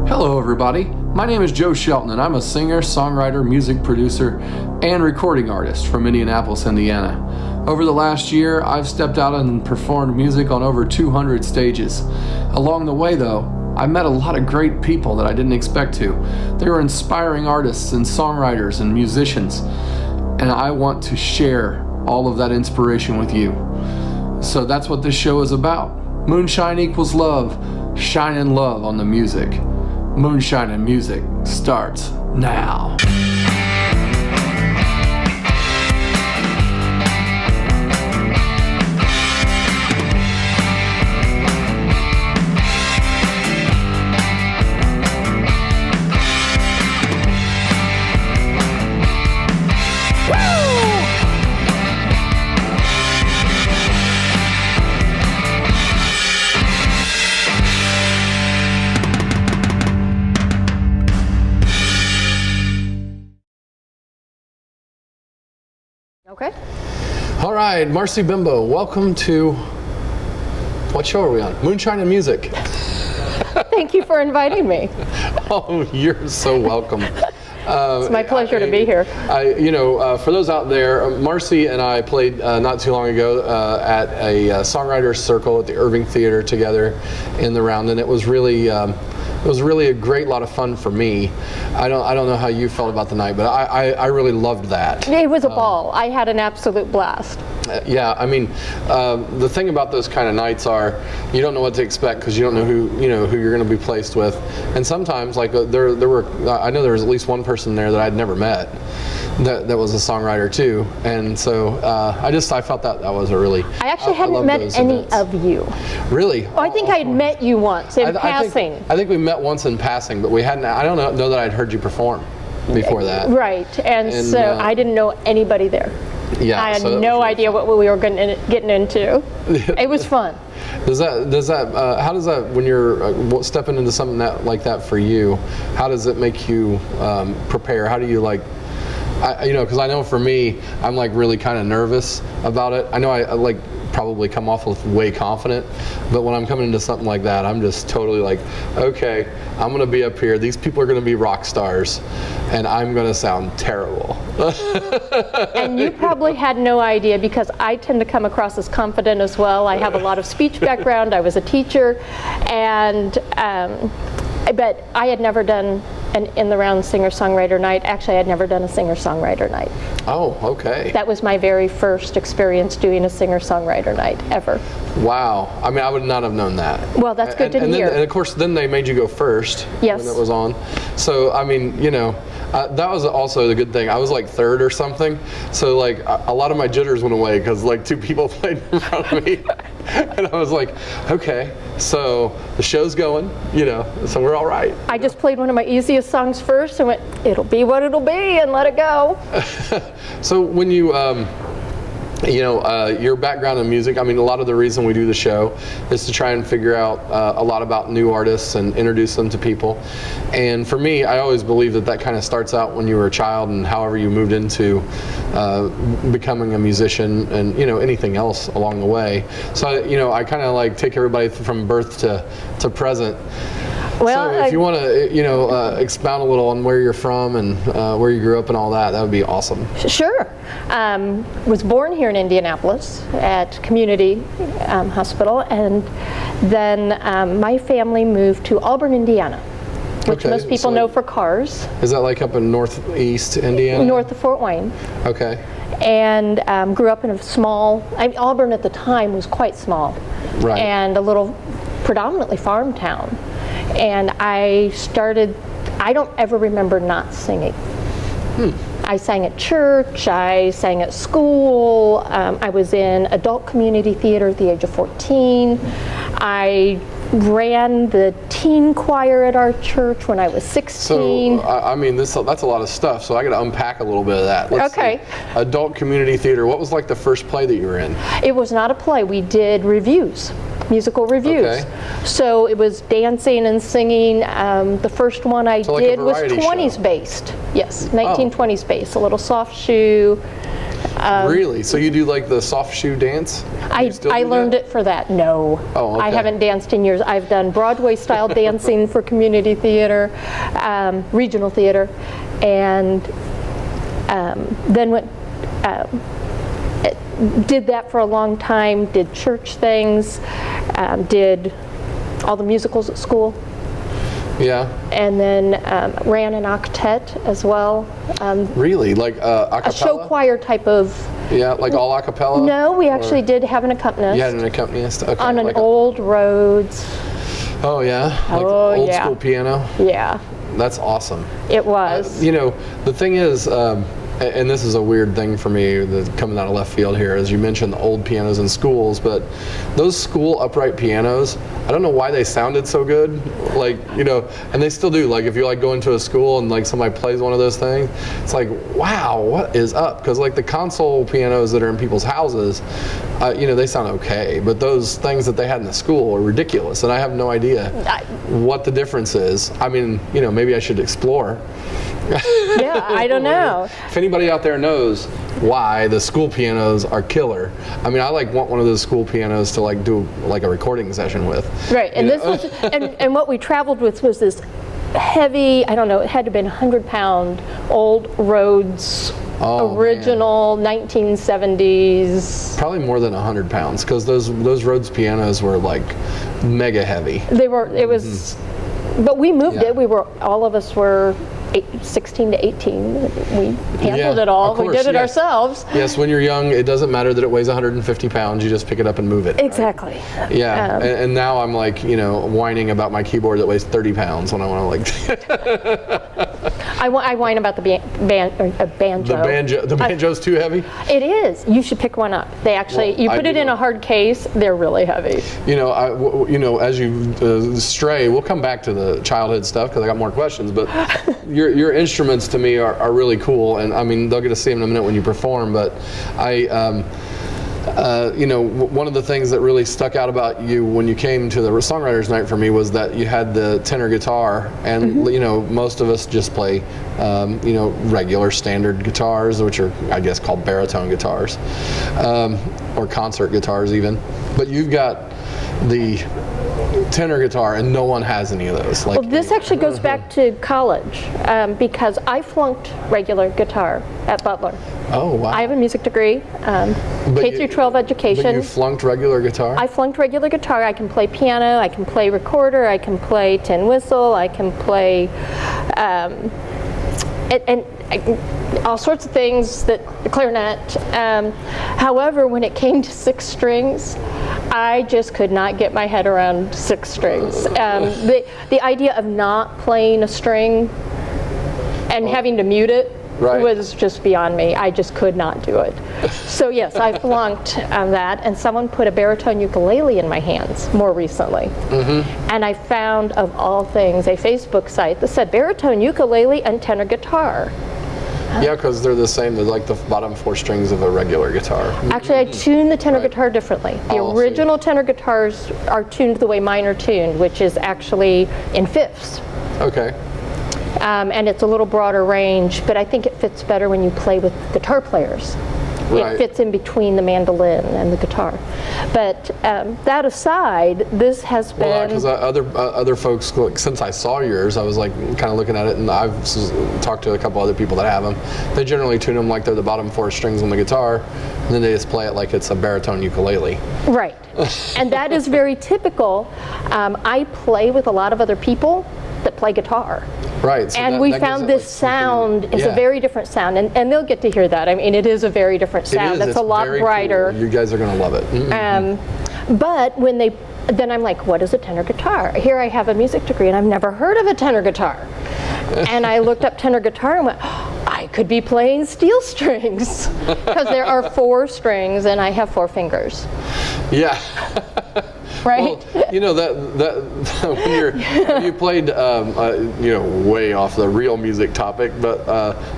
Hello everybody, my name is Joe Shelton and I'm a singer, songwriter, music producer, and recording artist from Indianapolis, Indiana. Over the last year, I've stepped out and performed music on over 200 stages. Along the way though, I met a lot of great people that I didn't expect to. They were inspiring artists and songwriters and musicians, and I want to share all of that inspiration with you. So that's what this show is about. Moonshine equals love, shine in love on the music. Moonshine and music starts now. Okay. All right, Marci Benbow, welcome to, what show are we on? Moonshine and Music. Thank you for inviting me. Oh, you're so welcome. It's my pleasure to be here. For those out there, Marci and I played not too long ago at a songwriters circle at the Irving Theater together in the round, and it was really a great lot of fun for me. I don't know how you felt about the night, but I really loved that. It was a ball. I had an absolute blast. Yeah, I mean, the thing about those kind of nights are you don't know what to expect because you don't know who you're going to be placed with, and sometimes I know there was at least one person there that I'd never met that was a songwriter too, and so I felt that was a really. I actually hadn't met any of you. Really? Oh, I think I had met you once in passing. I think we met once in passing, but we hadn't. I don't know that I'd heard you perform before that. Right, and so I didn't know anybody there. Yeah, I had no idea what we were getting into. It was fun. How does that when you're stepping into something like that for you? How does it make you prepare? How do you because I know for me, I'm really kind of nervous about it. I know I probably come off with way confident, but when I'm coming into something like that, I'm just totally okay, I'm gonna be up here, these people are gonna be rock stars, and I'm gonna sound terrible. And you probably had no idea, because I tend to come across as confident as well. I have a lot of speech background, I was a teacher, and but I had never done an in-the-round singer-songwriter night. Actually, I had never done a singer-songwriter night. Oh, okay. That was my very first experience doing a singer-songwriter night ever. Wow. I mean, I would not have known that. Well, that's good to hear. And of course, then they made you go first. Yes. When it was on. So, I mean, that was also the good thing. I was third or something. So, a lot of my jitters went away because, two people played in front of me. And I was okay, so the show's going, so we're all right. I just played one of my easiest songs first and went, it'll be what it'll be, and let it go. So when you, your background in music, I mean, a lot of the reason we do the show is to try and figure out a lot about new artists and introduce them to people. And for me, I always believe that kind of starts out when you were a child and however you moved into becoming a musician and, anything else along the way. So, I kind of take everybody from birth to present. Well, so if you want to, expound a little on where you're from and where you grew up and all that, that would be awesome. Sure. Was born here in Indianapolis at Community Hospital, and then my family moved to Auburn, Indiana, which most people know for cars. Is that up in northeast Indiana? North of Fort Wayne. Okay. And grew up in a small, Auburn at the time was quite small. Right. And a little predominantly farm town. And I don't ever remember not singing. I sang at church, I sang at school, I was in adult community theater at the age of 14. I ran the teen choir at our church when I was 16. So, I mean, that's a lot of stuff, so I got to unpack a little bit of that. Let's okay. See. Adult community theater, what was the first play that you were in? It was not a play, we did reviews. Musical reviews. Okay. So it was dancing and singing. The first one I did was 20s based. Yes, 1920s based. A little soft shoe. Really? So you do like the soft shoe dance? I learned it for that. No. Oh, okay. I haven't danced in years. I've done Broadway style dancing for community theater, regional theater, and then did that for a long time, did church things, did all the musicals at school. Yeah. And then ran an octet as well. Really? Like a cappella? A show choir type of. Yeah, like all a cappella? No, we actually did have an accompanist. You had an accompanist? Okay. On an old Rhodes. Oh, yeah? Like old school piano? Yeah. That's awesome. It was. You know, the thing is, and this is a weird thing for me that's coming out of left field here, as you mentioned the old pianos in schools, but those school upright pianos, I don't know why they sounded so good, like, you know, and they still do. Like if you like go into a school and like somebody plays one of those things, it's like, wow, what is up? Because like the console pianos that are in people's houses, you know, they sound okay, but those things that they had in the school are ridiculous, and I have no idea what the difference is. I mean, you know, maybe I should explore. Yeah, I don't know. If anybody out there knows why the school pianos are killer, I mean, I like want one of those school pianos to like do like a recording session with. Right, and this was, and what we traveled with was this heavy, I don't know, it had to have been 100-pound old Rhodes. Original 1970s. Probably more than 100 pounds, because those Rhodes pianos were like mega heavy. They were. It was, but we moved it. We were, all of us were 16 to 18. We handled it all. Of course, we did it ourselves. Yes, when you're young, it doesn't matter that it weighs 150 pounds. You just pick it up and move it. Exactly. Right? Yeah, and now I'm like, you know, whining about my keyboard that weighs 30 pounds when I want to like. I whine about the banjo. The banjo's too heavy? It is. You should pick one up. They actually, you put it in a hard case, they're really heavy. You know, as you stray, we'll come back to the childhood stuff because I got more questions, but your instruments to me are really cool, and I mean, they'll get to see them in a minute when you perform, but you know, one of the things that really stuck out about you when you came to the Songwriters Night for me was that you had the tenor guitar, and you know, most of us just play, you know, regular standard guitars, which are, I guess, called baritone guitars, or concert guitars even. But you've got the tenor guitar, and no one has any of those. Like, well, this actually goes back to college, because I flunked regular guitar at Butler. Oh, wow. I have a music degree, K through 12 education. But you flunked regular guitar? I flunked regular guitar. I can play piano, I can play recorder, I can play tin whistle, I can play, and all sorts of things, that clarinet. However, when it came to 6 strings, I just could not get my head around 6 strings. The idea of not playing a string and having to mute it was just beyond me. I just could not do it. So yes, I flunked that, and someone put a baritone ukulele in my hands more recently. And I found, of all things, a Facebook site that said baritone ukulele and tenor guitar. Yeah, because they're the same. They're like the bottom 4 strings of a regular guitar. Actually, I tuned the tenor guitar differently. The original tenor guitars are tuned the way mine are tuned, which is actually in fifths. Okay. And it's a little broader range, but I think it fits better when you play with guitar players. It fits in between the mandolin and the guitar. But that aside, this has been... Well, because other folks, since I saw yours, I was like kind of looking at it, and I've talked to a couple other people that have them. They generally tune them like they're the bottom 4 strings on the guitar, and then they just play it like it's a baritone ukulele. Right. And that is very typical. I play with a lot of other people that play guitar. Right. So and we found this sound is a very different sound, and they'll get to hear that. I mean, it is a very different sound. It's a lot brighter. Cool. You guys are going to love it. But when then I'm like, what is a tenor guitar? Here I have a music degree, and I've never heard of a tenor guitar. And I looked up tenor guitar and went, I could be playing steel strings, because there are 4 strings, and I have 4 fingers. Yeah. Right. Well, you know that when you played, you know, way off the real music topic, but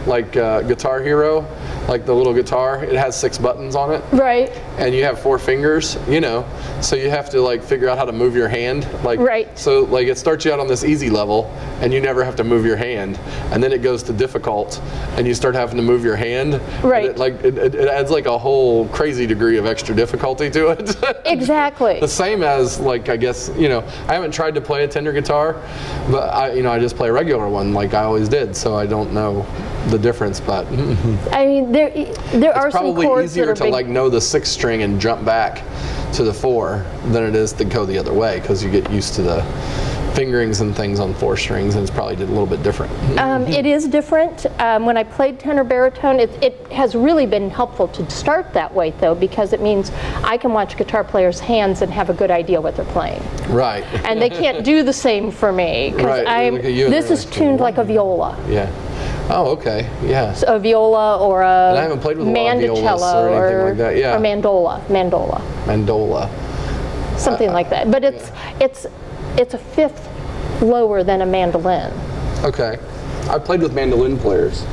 like Guitar Hero, like the little guitar, it has 6 buttons on it. Right. And you have 4 fingers, you know, so you have to like figure out how to move your hand. Like, right. So like it starts you out on this easy level and you never have to move your hand. And then it goes to difficult and you start having to move your hand. Right. It adds like a whole crazy degree of extra difficulty to it. Exactly. The same as like, I guess, you know, I haven't tried to play a tenor guitar, but I just play a regular one like I always did, so I don't know the difference, but I mean, there are some probably chords easier that are to like know the 6th string and jump back to the 4 than it is to go the other way, because you get used to the fingerings and things on 4 strings, and it's probably a little bit different. It is different. When I played tenor baritone, it has really been helpful to start that way, though, because it means I can watch guitar players' hands and have a good idea what they're playing. Right. And they can't do the same for me, because Right. this is tuned like a viola. Yeah. Oh, okay. Yeah. So a viola or a And I haven't played with a lot of violas or anything like that. Yeah. Or mandola. Mandola. Something like that. But it's a 5th lower than a mandolin. Okay. I played with mandolin players,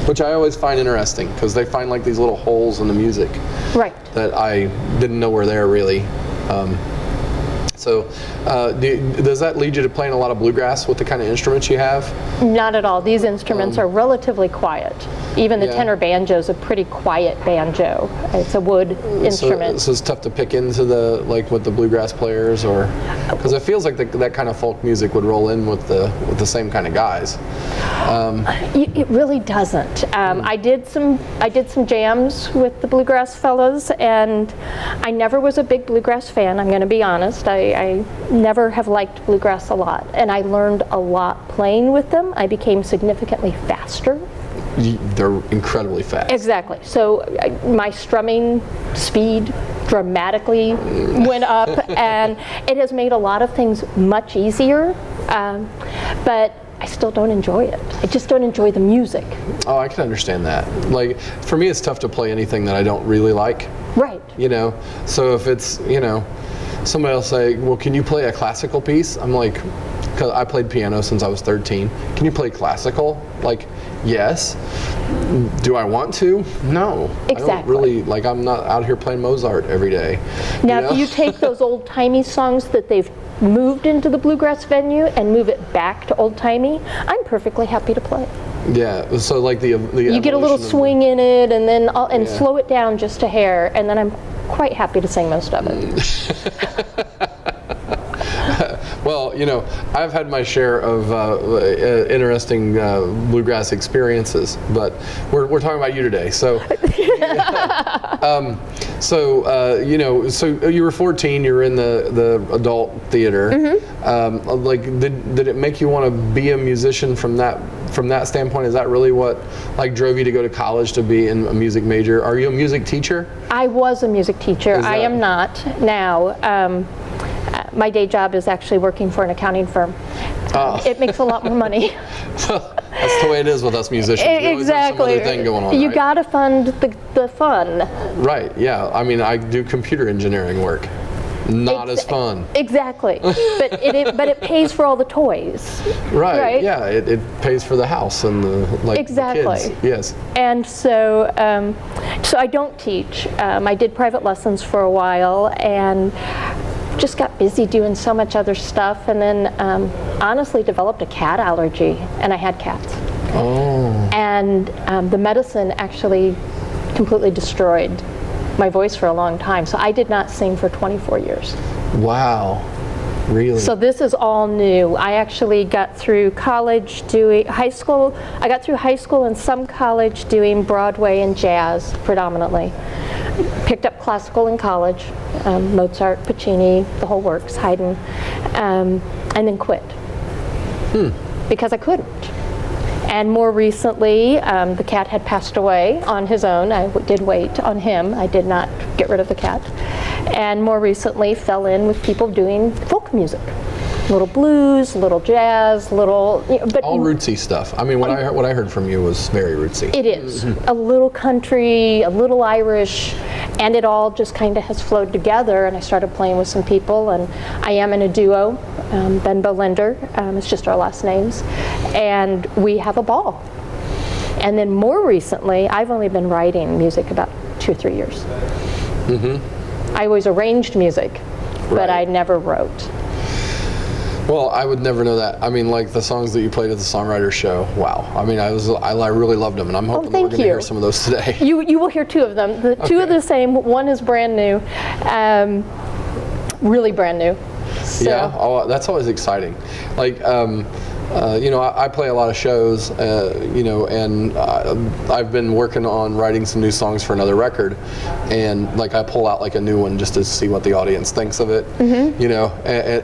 which I always find interesting because they find like these little holes in the music. Right. That I didn't know were there really. Does that lead you to playing a lot of bluegrass with the kind of instruments you have? Not at all. These instruments are relatively quiet. Even the Yeah. tenor banjo is a pretty quiet banjo. It's a wood instrument. So it's tough to pick into the with the bluegrass players, or because it feels like that kind of folk music would roll in with the same kind of guys. It really doesn't. I did some jams with the bluegrass fellas, and I never was a big bluegrass fan. I'm going to be honest. I never have liked bluegrass a lot, and I learned a lot playing with them. I became significantly faster. They're incredibly fast. Exactly. So my strumming speed dramatically went up, and it has made a lot of things much easier. But I still don't enjoy it. I just don't enjoy the music. Oh, I can understand that. Like, for me, it's tough to play anything that I don't really like. Right. You know, so if it's, somebody will say, well, can you play a classical piece? I'm like, because I played piano since I was 13. Can you play classical? Like, yes. Do I want to? No. Exactly. I don't really, I'm not out here playing Mozart every day. Now, if you take those old-timey songs that they've moved into the bluegrass venue and move it back to old-timey, I'm perfectly happy to play. Yeah, so like the you get a little swing in it, and then slow it down just a hair, and then I'm quite happy to sing most of it. Well, I've had my share of interesting bluegrass experiences, but we're talking about you today. So, so you were 14. You were in the adult theater. Mm-hmm. Did it make you want to be a musician from that standpoint? Is that really what drove you to go to college to be in a music major? Are you a music teacher? I was a music teacher. I am not now. My day job is actually working for an accounting firm. It makes a lot more money. That's the way it is with us musicians. We always have some other thing going on, You right? gotta fund the fun. Right, yeah. I mean, I do computer engineering work. Not as fun. Exactly. but it pays for all the toys. Right. Yeah, it pays for the house and the exactly. the kids. Yes. And so so I don't teach. I did private lessons for a while and just got busy doing so much other stuff, and then honestly developed a cat allergy, and I had cats. Oh. And the medicine actually completely destroyed my voice for a long time, so I did not sing for 24 years. Wow. Really? So this is all new. I actually got through college doing high school. I got through high school and some college doing Broadway and jazz predominantly. Picked up classical in college, Mozart, Puccini, the whole works, Haydn, and then quit because I couldn't. And more recently, the cat had passed away on his own. I did wait on him. I did not get rid of the cat. And more recently, fell in with people doing folk music. Little blues, little jazz, little... but all rootsy stuff. I mean, what I heard from you was very rootsy. It is. A little country, a little Irish, and it all just kind of has flowed together, and I started playing with some people, and I am in a duo, Benbow Linder, it's just our last names, and we have a ball. And then more recently, I've only been writing music about 2 or 3 years. I always arranged music, but Right. I never wrote. Well, I would never know that. I mean, like the songs that you played at the songwriter show. Wow. I mean, I really loved them, and I'm hoping that we're thank going to you. hear some of those today. You will hear 2 of them. The 2 are the same. One is brand new, really brand new. So, Yeah, oh, that's always exciting. Like, you know, I play a lot of shows, you know, and I've been working on writing some new songs for another record, and like I pull out like a new one just to see what the audience thinks of it, you know,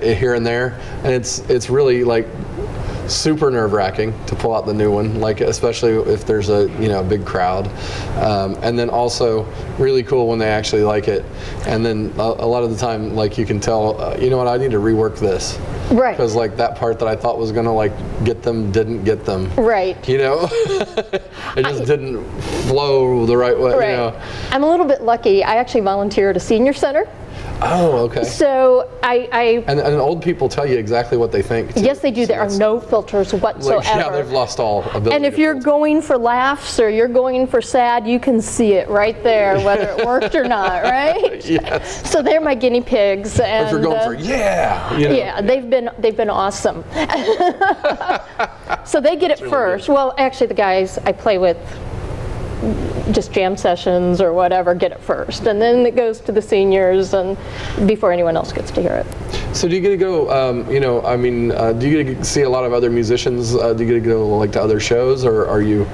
here and there, and it's really like super nerve-wracking to pull out the new one, like especially if there's a big crowd, and then also really cool when they actually like it, and then a lot of the time like you can tell, you know what, I need to rework this, right? because like that part that I thought was gonna like get them didn't get them, Right. you know. It just didn't flow the right way, Right. you know. I'm a little bit lucky. I actually volunteer at a senior center. Oh, okay. So And old people tell you exactly what they think too. yes, they do. So There are it's no filters whatsoever. like, yeah, they've lost all ability. And if to you're filter. going for laughs or you're going for sad, you can see it right there, whether it worked or not, right? Yes. So they're my guinea pigs. And If you're going for you know. yeah, they've been awesome. So they get it really first. Well, actually, the guys I play with, just jam sessions or whatever, get it first, and then it goes to the seniors, and before anyone else gets to hear it. So do you get to go, you know, I mean, do you get to see a lot of other musicians? Do you get to go like to other shows, or are you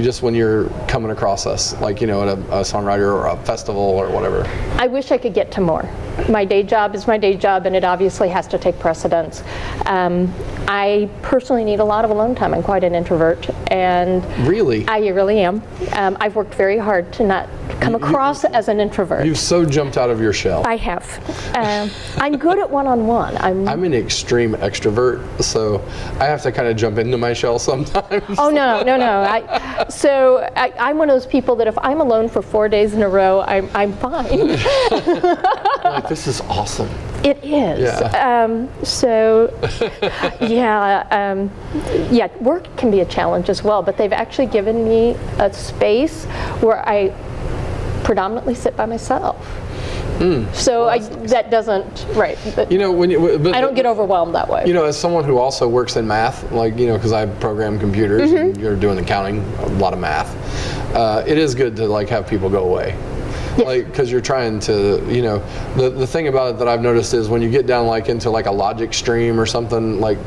just when you're coming across us, like, you know, at a songwriter or a festival or whatever? I wish I could get to more. My day job is my day job, and it obviously has to take precedence. I personally need a lot of alone time. I'm quite an introvert, and Really? I really am. I've worked very hard to not come across as an introvert. You've so jumped out of your shell. I have. I'm good at one-on-one. I'm an extreme extrovert, so I have to kind of jump into my shell sometimes. Oh no. I'm one of those people that if I'm alone for 4 days in a row, I'm fine. Like, this is awesome. It is. Yeah. Yeah, work can be a challenge as well, but they've actually given me a space where I predominantly sit by myself. So that doesn't, right. You know, but I don't get overwhelmed that way. You know, as someone who also works in math, like, you know, because I program computers, and you're doing accounting, a lot of math, it is good to like have people go away. Yes. Like, because you're trying to, you know, the thing about it that I've noticed is when you get down like into like a logic stream or something, like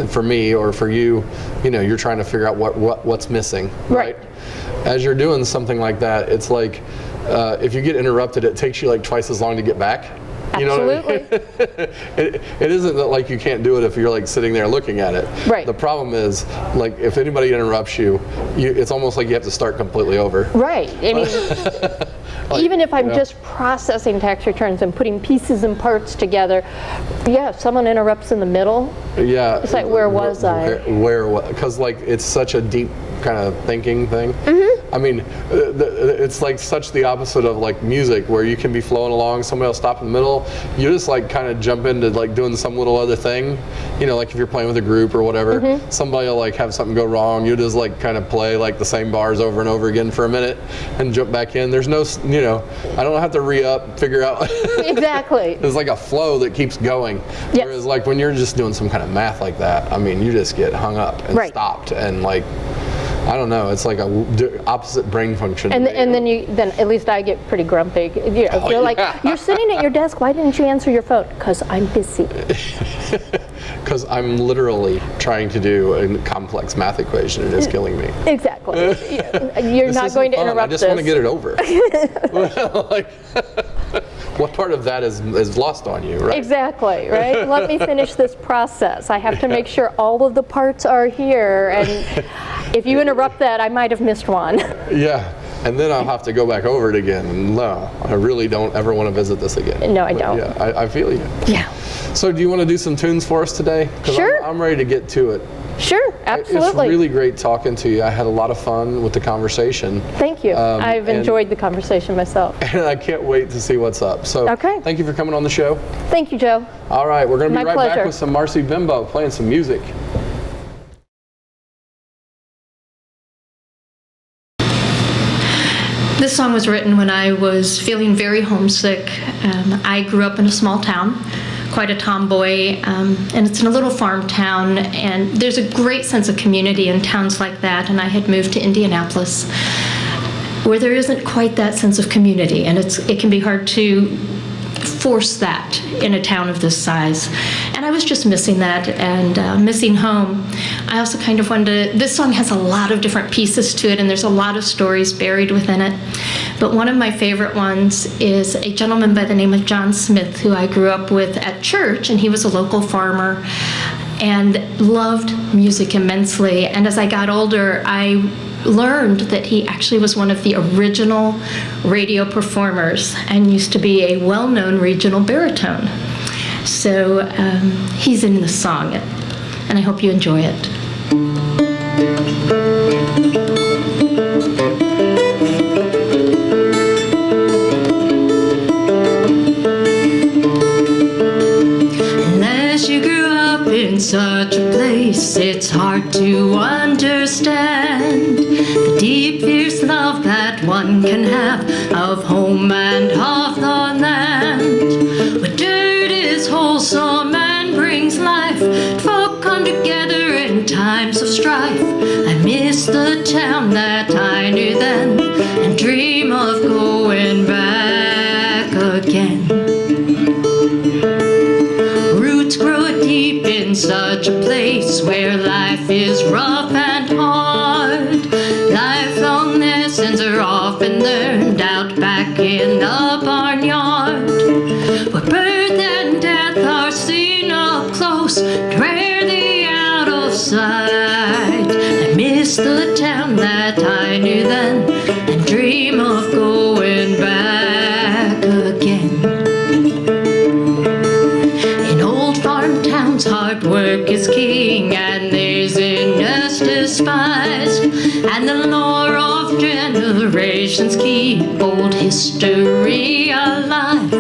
for me or for you, you know, you're trying to figure out what's missing, right? As you're doing something like that, it's like if you get interrupted, it takes you like twice as long to get back. You know what I mean? It isn't that like you can't do it if you're like sitting there looking at it. Right. The problem is, like, if anybody interrupts you, it's almost like you have to start completely over. Right. I mean, Like, even if I'm you know? just processing tax returns and putting pieces and parts together, yeah, if someone interrupts in the middle, Yeah. it's like, where was I? Because like it's such a deep kind of thinking thing. I mean, it's like such the opposite of like music, where you can be flowing along, somebody will stop in the middle, you just like kind of jump into like doing some little other thing, you know, like if you're playing with a group or whatever, somebody will like have something go wrong, you just like kind of play like the same bars over and over again for a minute and jump back in. There's no, you know, I don't have to re-up, figure out. Exactly. There's like a flow that keeps going. Yes. Whereas like when you're just doing some kind of math like that, I mean, you just get hung up and Right. stopped, and like, I don't know, it's like a opposite brain function. And then at least I get pretty grumpy. You know, they're like, you're sitting at your desk, why didn't you answer your phone? Because I'm busy. Because I'm literally trying to do a complex math equation and it's killing me. Exactly. You're not going to interrupt I just want to get it over. Like, what part of that is lost on you, right? Exactly, right? Let me finish this process. I have to make sure all of the parts are here, and if you interrupt that, I might have missed one. Yeah, and then I'll have to go back over it again. No, I really don't ever want to visit this again. No, I But don't. Yeah, I feel you. Yeah. So do you want to do some tunes for us today? 'Cause Sure. I'm ready to get to it. Sure, absolutely. It's really great talking to you. I had a lot of fun with the conversation. Thank you. I've and- enjoyed the conversation myself. And I can't wait to see what's up. So Okay. thank you for coming on the show. Thank you, Joe. All right, we're going to be My right back pleasure. with some Marci Benbow playing some music. This song was written when I was feeling very homesick. I grew up in a small town, quite a tomboy, and it's in a little farm town, and there's a great sense of community in towns like that, and I had moved to Indianapolis, where there isn't quite that sense of community, and it can be hard to force that in a town of this size. And I was just missing that and missing home. I also kind of wanted to, this song has a lot of different pieces to it, and there's a lot of stories buried within it. But one of my favorite ones is a gentleman by the name of John Smith, who I grew up with at church, and he was a local farmer and loved music immensely. And as I got older, I learned that he actually was one of the original radio performers and used to be a well-known regional baritone. So he's in the song, and I hope you enjoy it. Unless you grew up in such a place, it's hard to understand the deep, fierce love that one can have of home and of the land. Where dirt is wholesome and brings life, folk come together in times of strife. I miss the town that I knew then and dream of going back again. Roots grow deep in such a place where life is rough and hard. Lifelong lessons are often learned out back in the barnyard, where birth and death are seen up close, rarely out of sight. I miss the town that I knew then and dream of going back again. In old farm towns, hard work is king, and there's illness despised, and the lore of generations keep old history alive.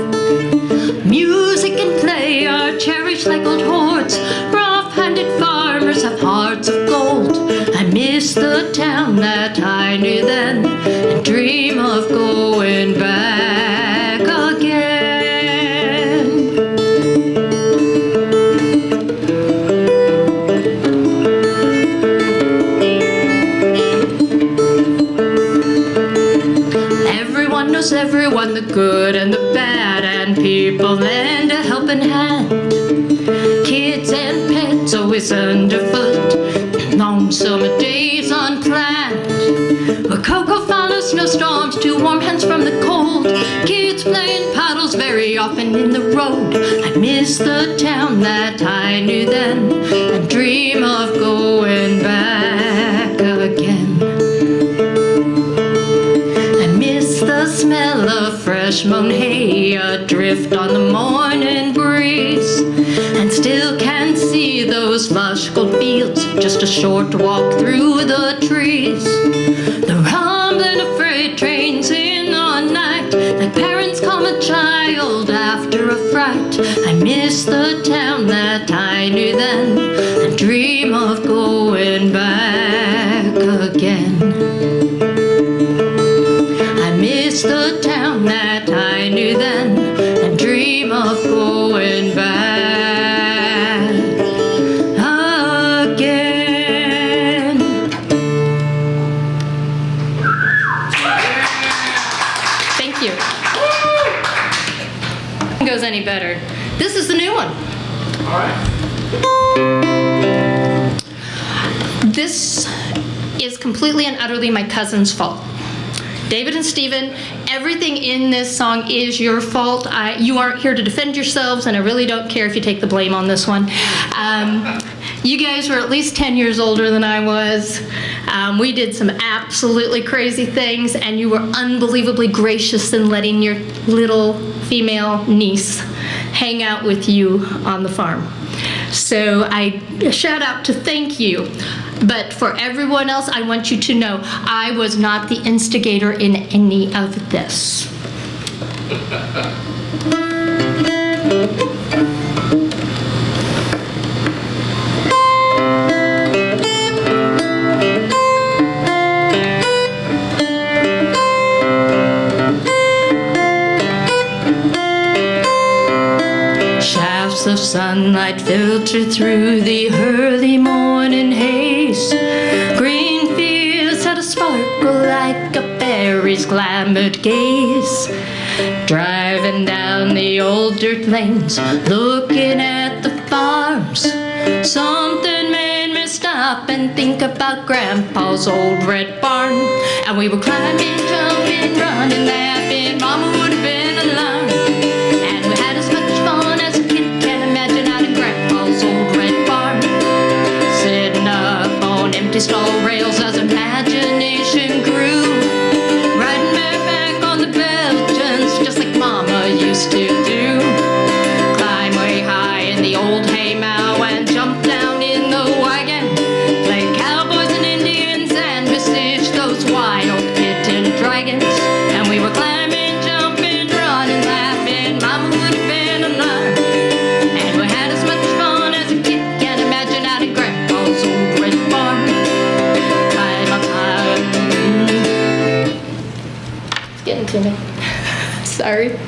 Music and play are cherished like old hoards. Rough-handed farmers have hearts of gold. I miss the town that I knew then and dream of going back again. Everyone knows everyone, the good and the bad, and people lend a helping hand. Kids and pets always underfoot, long summer days unplanned, where cocoa follows snowstorms to warm hands from the cold. Kids playing paddles very often in the road. I miss the town that I knew then and dream of going back again. The smell of fresh mown hay adrift on the morning breeze, and still can see those lush gold fields just a short walk through the trees. The rumbling of freight trains in the night, like parents calm a child after a fright. I miss the town that I knew then and dream of going back again. Miss the town that I knew then and dream of going back again. Thank you. It goes any better. This is the new one. All right. This is completely and utterly my cousin's fault. David and Stephen, everything in this song is your fault. You aren't here to defend yourselves, and I really don't care if you take the blame on this one. You guys were at least 10 years older than I was. We did some absolutely crazy things, and you were unbelievably gracious in letting your little female niece hang out with you on the farm. So I shout out to thank you. But for everyone else, I want you to know I was not the instigator in any of this. sunlight filtered through the early morning haze. Green fields had a sparkle like a fairy's glamored gaze. Driving down the old dirt lanes, looking at the farms, something made me stop and think about Grandpa's old red barn. And we were climbing, jumping, running, laughing. Mama would have been alarmed. And we had as much fun as a kid can imagine out in Grandpa's old red barn. Sitting up on empty stall rails as imagination grew. Riding bareback on the Belgians just like Mama used to do. Climb way high in the old haymow and jump down in the wagon. Play cowboys and Indians and besiege those wild kitten dragons. And we were climbing, jumping, running, laughing. Mama would have been alarmed. And we had as much fun as a kid can imagine out in Grandpa's old red barn. Climb up high. It's getting to me. Sorry.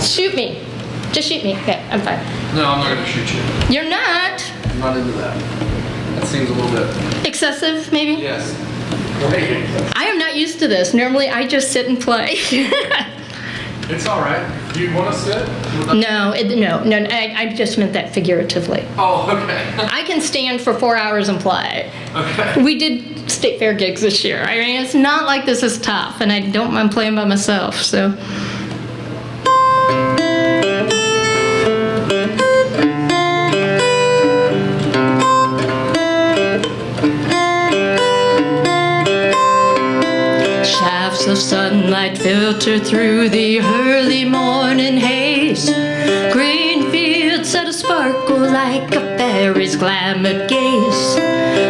Shoot me. Just shoot me. Okay, I'm fine. No, I'm not going to shoot you. You're not. I'm not into that. That seems a little bit. Excessive, maybe? Yes. Wait. I am not used to this. Normally, I just sit and play. It's all right. Do you want to sit? No, I just meant that figuratively. Oh, okay. I can stand for 4 hours and play. Okay. We did state fair gigs this year. I mean, it's not like this is tough, and I don't mind playing by myself, so. Shafts of sunlight filter through the early morning haze. Green fields set a sparkle like a fairy's glamored gaze.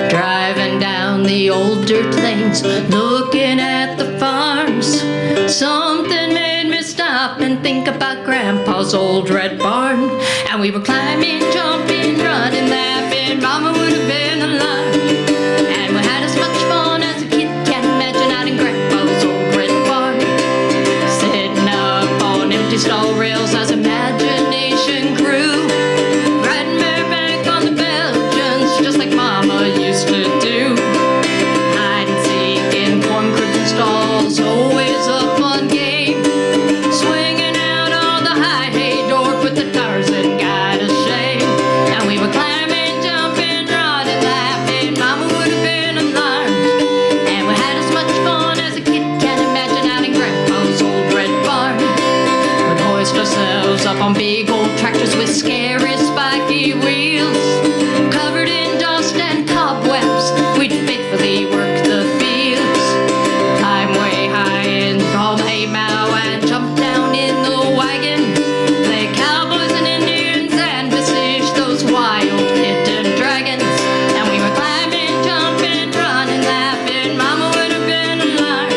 Driving down the old dirt lanes, looking at the farms, something made me stop and think about Grandpa's old red barn. And we were climbing, jumping, running, laughing. Mama would have been alarmed. And we had as much fun as a kid can imagine out in Grandpa's old red barn. Sitting up on empty stall rails as imagination grew. Riding bareback on the Belgians just like Mama used to do. Hide and seek in corn cribs and stalls, always a fun game. Swinging out on the high hay door, put the Tarzan guy to shame. And we were climbing, jumping, running, laughing. Mama would have been alarmed. And we had as much fun as a kid can imagine out in Grandpa's old red barn. We'd hoist ourselves up on big old tractors with scary spiky wheels. Covered in dust and cobwebs, we'd faithfully work the fields. Climb way high in tall haymow and jump down in the wagon. Play cowboys and Indians and besiege those wild kitten dragons. And we were climbing, jumping, running, laughing. Mama would have been alarmed.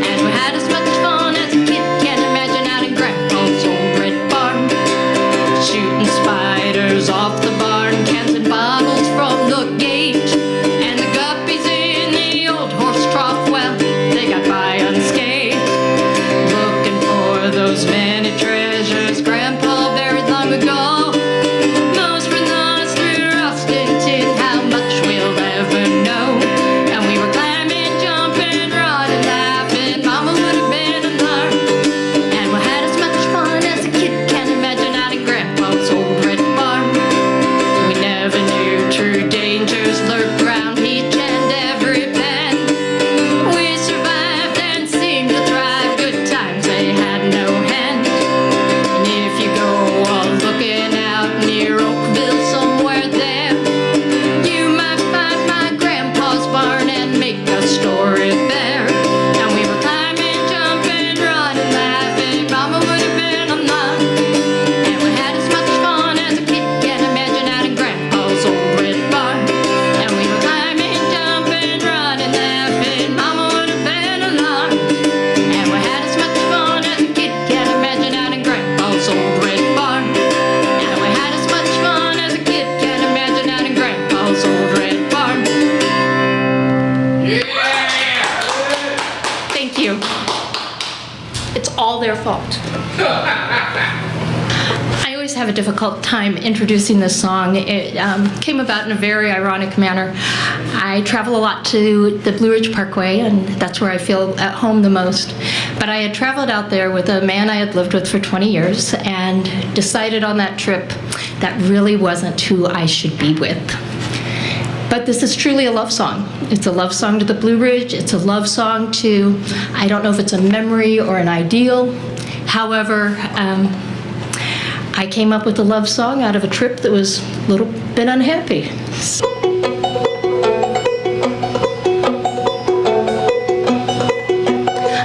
And we had as much fun as a kid can imagine out in Grandpa's old red barn. Shooting have a difficult time introducing this song. It came about in a very ironic manner. I travel a lot to the Blue Ridge Parkway, and that's where I feel at home the most. But I had traveled out there with a man I had lived with for 20 years and decided on that trip that really wasn't who I should be with. But this is truly a love song. It's a love song to the Blue Ridge. It's a love song to, I don't know if it's a memory or an ideal. However, I came up with a love song out of a trip that was a little bit unhappy.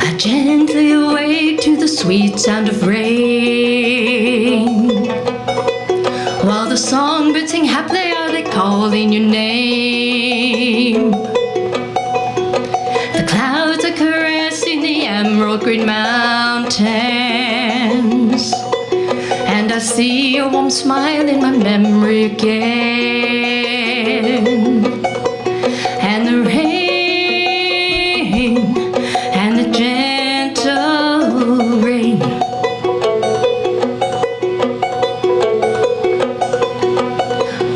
I gently awake to the sweet sound of rain, while the songbirds sing happily, are they calling your name? The clouds are caressing the emerald green mountains, and I see your warm smile in my memory again. And the rain, and the gentle rain,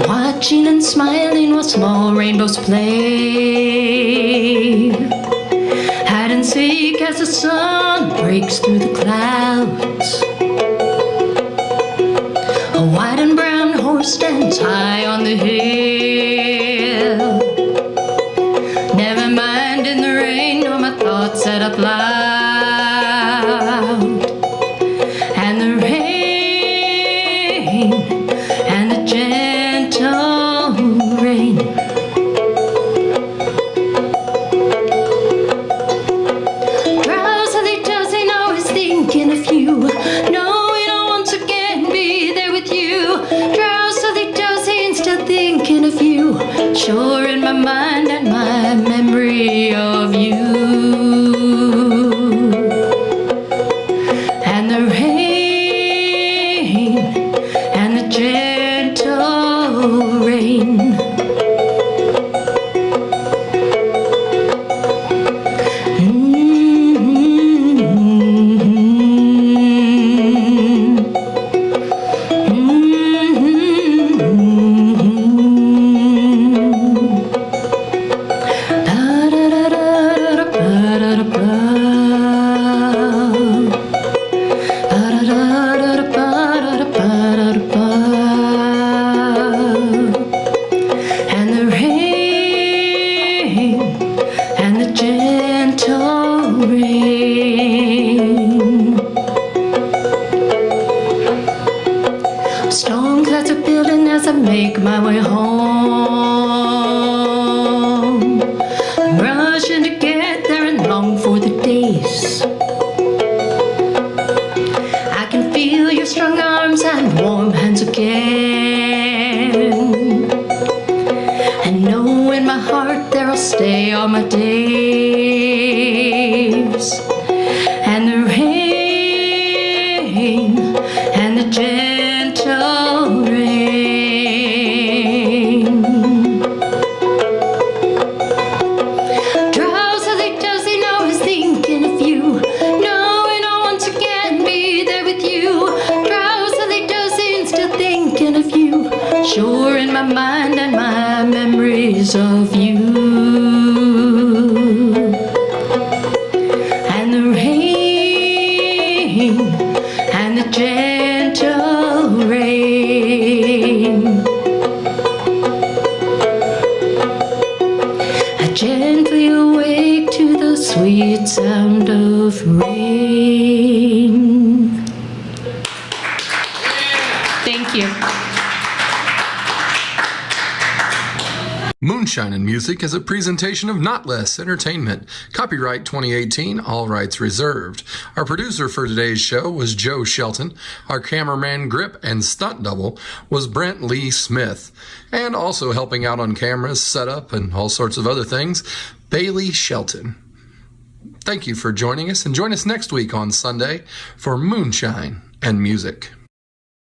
watching and smiling while small rainbows play, hide and seek as the sun breaks through the clouds. A white and brown horse stands high on the hill. Never mind in the rain, nor my thoughts set up loud. And the rain, and the gentle rain, drowsily dozing, always thinking of you, knowing I'll once again be there with you. Drowsily dozing, still thinking of you, sure in my mind and my memory of you. And the rain, and the gentle rain, and the rain, and the gentle rain. Storm clouds are building as I make my way home. I'm rushing to get there and long for the days I can feel your strong arms and warm hands again, and know in my heart there I'll stay all my days. And the rain, and the gentle rain, drowsily dozing, always thinking of you, knowing I'll once again be there with you. Drowsily dozing, still thinking of you, sure in my mind and my memories of you. And the rain, and the gentle rain, I gently awake to the sweet sound of rain. Thank you. Moonshine and Music is a presentation of Notlehs Entertainment. Copyright 2018, all rights reserved. Our producer for today's show was Joe Shelton. Our cameraman, grip, and stunt double was Brent Lee Smith. And also helping out on cameras, setup, and all sorts of other things, Bailey Shelton. Thank you for joining us, and join us next week on Sunday for Moonshine and Music.